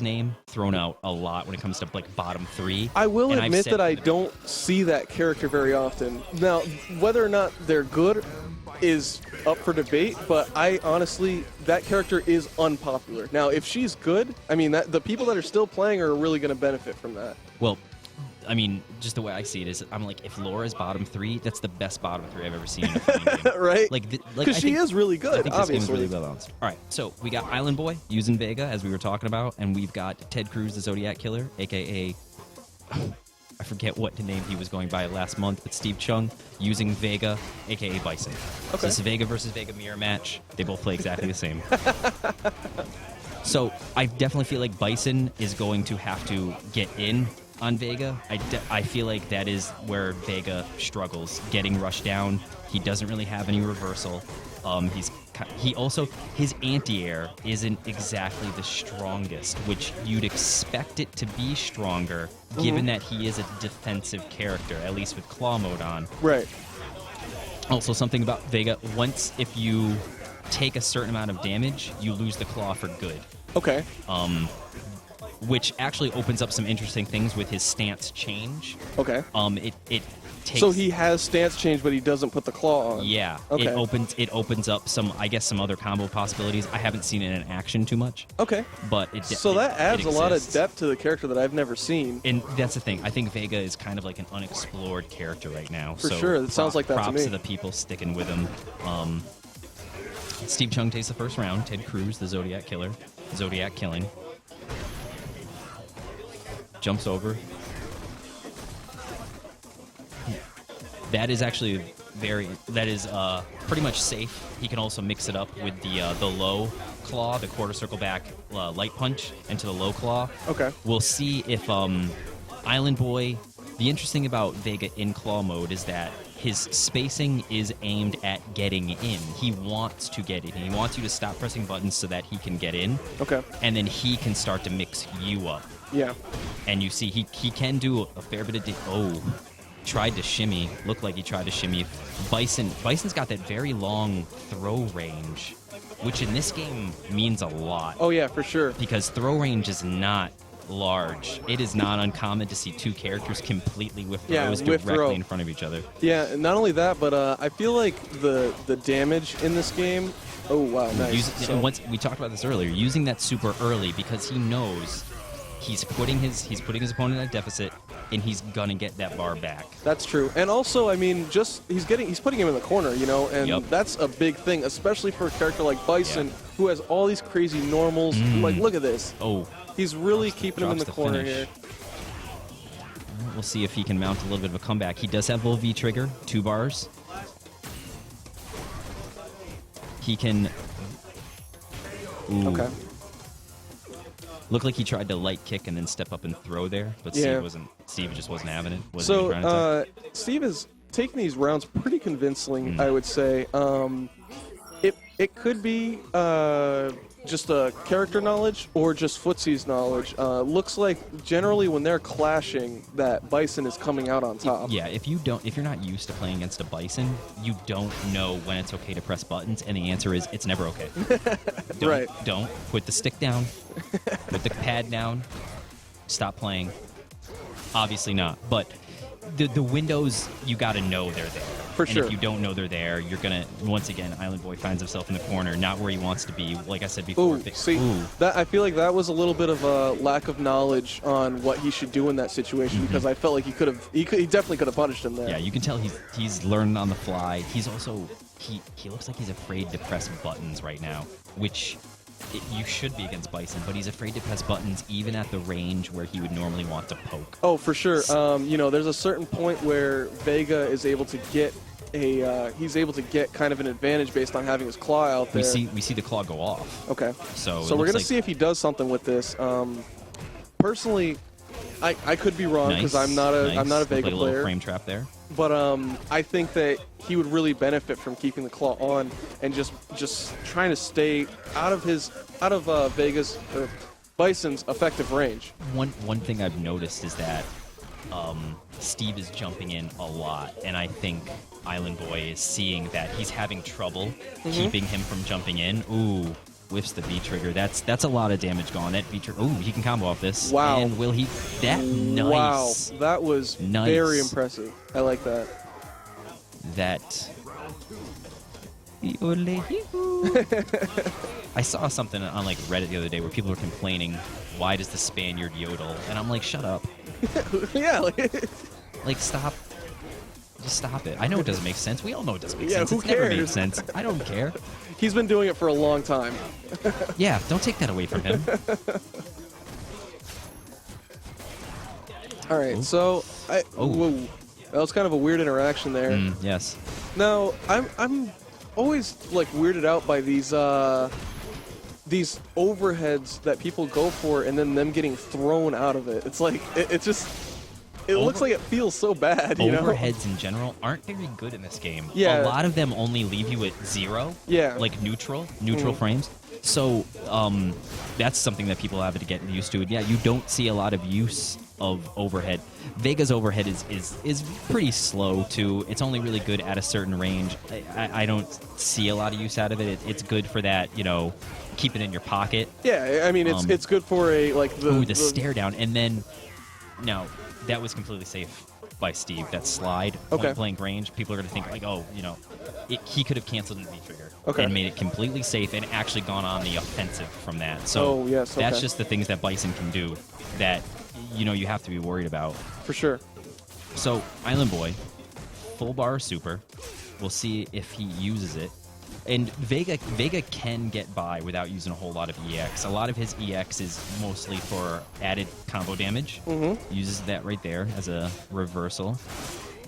God's name thrown out a lot when it comes to like bottom 3. I will admit that I don't see that character very often. Now, whether or not they're good is up for debate, but I honestly, that character is unpopular. Now, if she's good, I mean, the people that are still playing are really going to benefit from that. Well, I mean, just the way I see it is, I'm like, if Laura's bottom 3, that's the best bottom 3 I've ever seen in a fighting game. Right? Like, because she is really good, I think obviously. this game is really well balanced. All right, so we got IslandBoy using Vega, as we were talking about, and we've got Ted Cruz, the Zodiac Killer, a.k.a. I forget what name he was going by last month, but Steve Chung using Vega, a.k.a. Bison. Okay. So this is Vega versus Vega mirror match. They both play exactly the same. So I definitely feel like Bison is going to have to get in on Vega. I feel like that is where Vega struggles, getting rushed down. He doesn't really have any reversal. He also, his anti-air isn't exactly the strongest, which you'd expect it to be stronger, given that he is a defensive character, at least with claw mode on. Right. Also, something about Vega, if you take a certain amount of damage, you lose the claw for good. Okay. Which actually opens up some interesting things with his stance change. Okay. It takes. So he has stance change, but he doesn't put the claw on. Yeah. Okay. It opens up some other combo possibilities. I haven't seen it in action too much. Okay. But that adds a lot of depth to the character that I've never seen. And that's the thing. I think Vega is kind of like an unexplored character right now. For sure. It sounds like that to me. Props to the people sticking with him. Steve Chung takes the first round. Ted Cruz, the Zodiac Killer. Zodiac killing. Jumps over. That is actually pretty much safe. He can also mix it up with the low claw, the quarter circle back light punch into the low claw. Okay. We'll see if IslandBoy. The interesting about Vega in claw mode is that his spacing is aimed at getting in. He wants to get in. He wants you to stop pressing buttons so that he can get in. Okay. And then he can start to mix you up. Yeah. And you see he can do a fair bit of tried to shimmy. Looked like he tried to shimmy. Bison's got that very long throw range, which in this game means a lot. Oh yeah, for sure. Because throw range is not large. It is not uncommon to see two characters completely whiff throws directly in front of each other. Yeah, and not only that, but I feel like the damage in this game. Oh wow, nice. And once we talked about this earlier, using that super early because he knows he's putting his opponent at a deficit, and he's gonna get that bar back. That's true. And also, I mean, he's putting him in the corner, and that's a big thing, especially for a character like Bison, who has all these crazy normals. Like, look at this. Oh. He's really keeping him in the corner here. We'll see if he can mount a little bit of a comeback. He does have low V trigger, 2 bars. He can. Ooh. Okay. Looked like he tried to light kick and then step up and throw there, but Steve just wasn't having it. Steve is taking these rounds pretty convincingly, I would say. It could be just a character knowledge or just footsie's knowledge. Looks like generally when they're clashing, that Bison is coming out on top. Yeah, if you're not used to playing against a Bison, you don't know when it's okay to press buttons, and the answer is it's never okay. Don't put the stick down, put the pad down, stop playing. Obviously not, but the windows, you got to know they're there. For sure. And if you don't know they're there, you're going to, once again, IslandBoy finds himself in the corner, not where he wants to be. Like I said before. I feel like that was a little bit of a lack of knowledge on what he should do in that situation, because I felt like he definitely could have punished him there. Yeah, you can tell he's learning on the fly. He's also, he looks like he's afraid to press buttons right now, which you should be against Bison, but he's afraid to press buttons even at the range where he would normally want to poke. Oh, for sure. There's a certain point where Vega is able to get he's able to get kind of an advantage based on having his claw out there. We see the claw go off. Okay. So we're gonna see if he does something with this. Personally, I could be wrong because I'm not a Vega player. A little frame trap there. But I think that he would really benefit from keeping the claw on and just trying to stay out of Vega's or Bison's effective range. One thing I've noticed is that Steve is jumping in a lot, and I think IslandBoy is seeing that he's having trouble keeping him from jumping in. Ooh, whiffs the V trigger. That's a lot of damage gone. That V trigger. Oh, he can combo off this. Wow. And will he? That nice. Wow, that was Nice. very impressive. I like that. That. I saw something on like Reddit the other day where people were complaining, why does the Spaniard yodel? And I'm like, shut up. Yeah. Like, stop. Just stop it. I know it doesn't make sense. We all know it doesn't make Yeah, sense. who It's never made cares? sense. I don't care. He's been doing it for a long time. Yeah, don't take that away from him. All right, so whoa, that was kind of a weird interaction there. Yes. Now, I'm always like weirded out by these overheads that people go for and then them getting thrown out of it. It's like it just looks like it feels so bad, you know? Overheads in general aren't very good in this game. Yeah. A lot of them only leave you at 0. Yeah. Like neutral frames. So that's something that people have to get used to. And yeah, you don't see a lot of use of overhead. Vega's overhead is pretty slow too. It's only really good at a certain range. I don't see a lot of use out of it. It's good for that, keep it in your pocket. Yeah, I mean it's good for a like the stare down, and then now that was completely safe by Steve. That slide, point blank range. People are going to think like, oh, he could have canceled the V trigger and made it completely safe and actually gone on the offensive from that. So that's just the things that Bison can do that you have to be worried about. For sure. So IslandBoy, full bar super. We'll see if he uses it. And Vega can get by without using a whole lot of EX. A lot of his EX is mostly for added combo damage. Uses that right there as a reversal.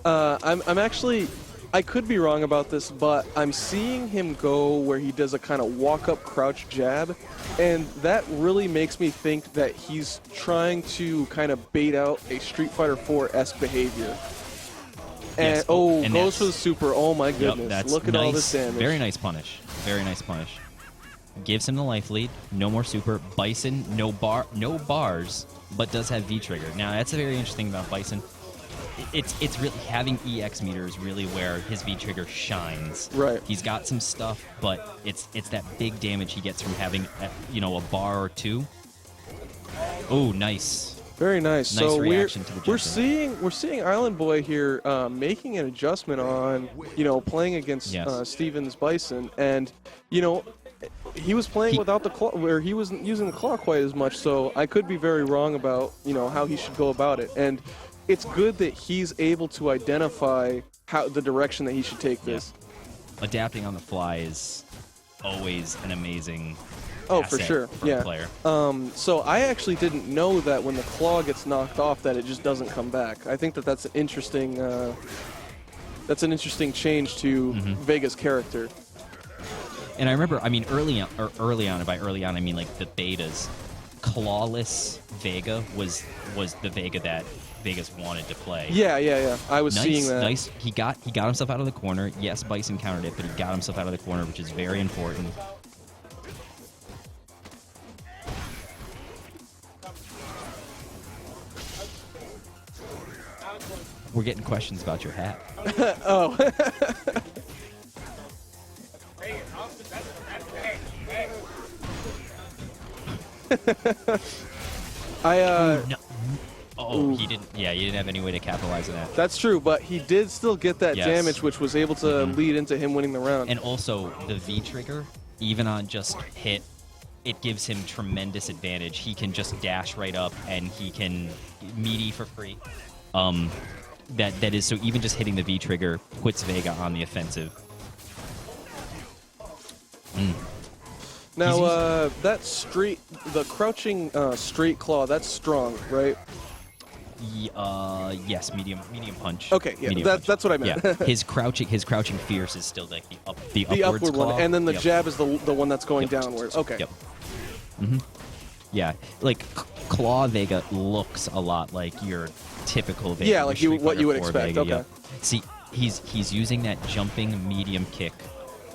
I'm actually, I could be wrong about this, but I'm seeing him go where he does a kind of walk-up crouch jab, and that really makes me think that he's trying to kind of bait out a Street Fighter 4-esque behavior. And Yes. And goes for the super. Oh my goodness! That's Look at nice. all this damage. Very nice punish. Very nice punish. Gives him the life lead. No more super. Bison, no bars, but does have V trigger. Now that's a very interesting about Bison. It's really having EX meter is really where his V trigger shines. Right. He's got some stuff, but it's that big damage he gets from having a bar or two. Oh, nice. Very nice. Nice So reaction to the we're judgment. seeing IslandBoy here making an adjustment on playing against Steven's Bison, and he was playing without the claw, where he wasn't using the claw quite as much. So I could be very wrong about how he should go about it, and it's good that he's able to identify the direction that he should take this. Adapting on the fly is always an amazing. Oh, for sure. For a player. So I actually didn't know that when the claw gets knocked off, that it just doesn't come back. I think that's an interesting. That's an interesting change to Vega's character. And I remember, early on, and by early on I mean like the betas, clawless Vega was the Vega that Vegas wanted to play. Yeah. I was seeing that. Nice. He got himself out of the corner. Yes, Bison countered it, but he got himself out of the corner, which is very important. We're getting questions about your hat. Oh. He didn't. Yeah, he didn't have any way to capitalize on that. That's true, but he did still get that Yes. damage, which was able to lead into him winning the round. And also the V trigger, even on just hit, it gives him tremendous advantage. He can just dash right up, and he can meaty for free. That is so. Even just hitting the V trigger puts Vega on the offensive. Now, the crouching straight claw, that's strong, right? Yes, medium punch. Okay, yeah, Medium punch. that's what I meant. Yeah, his crouching fierce is still like the upward claw. one, and then the jab is the one that's going downwards. Okay. Yep. Yeah, like claw Vega looks a lot like your typical Vega. Yeah, like what you would expect. Vega, okay. Yep. See, he's using that jumping medium kick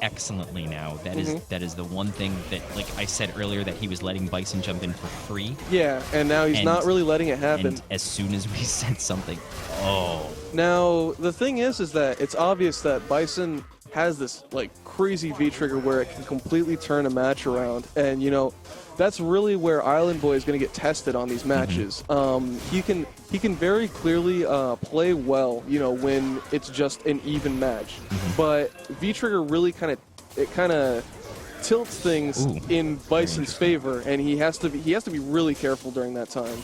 excellently now. That is the one thing that, like I said earlier, that he was letting Bison jump in for free. Yeah, and now he's not really letting it happen. And as soon as we said something, Now the thing is that it's obvious that Bison has this like crazy V trigger where it can completely turn a match around, and that's really where IslandBoy is going to get tested on these matches. He can very clearly play well, when it's just an even match, but V trigger really kind of tilts things in Bison's favor, and he has to be really careful during that time.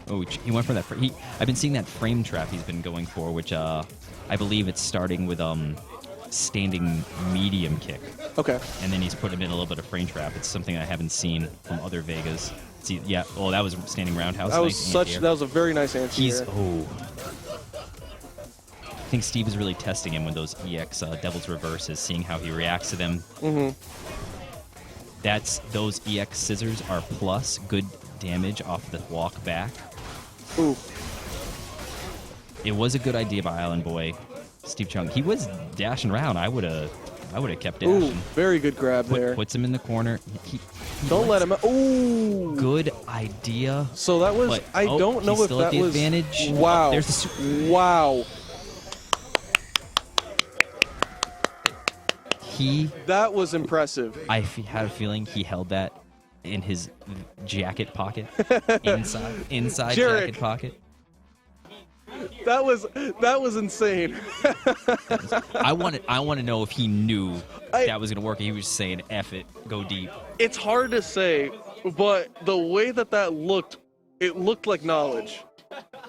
Oh, he went for that. I've been seeing that frame trap he's been going for, which I believe it's starting with standing medium kick. Okay. And then he's put him in a little bit of frame trap. It's something I haven't seen from other Vegas. See, yeah. Oh, that was standing roundhouse. That was a very nice answer. I think Steve is really testing him with those EX Devil's Reverses, seeing how he reacts to them. Those EX scissors are plus good damage off the walk back. Ooh. It was a good idea by IslandBoy. Steve Chung, he was dashing around. I would have kept dashing. Ooh, very good grab there. Puts him in the corner. Don't let him. Ooh. Good idea. So that was. I don't know if that was. Advantage. Wow. Wow. That was impressive. I have a feeling he held that in his jacket pocket, inside jacket pocket. That was insane. I want to know if he knew that was going to work. He was saying, "F it, go deep." It's hard to say, but the way that looked, it looked like knowledge.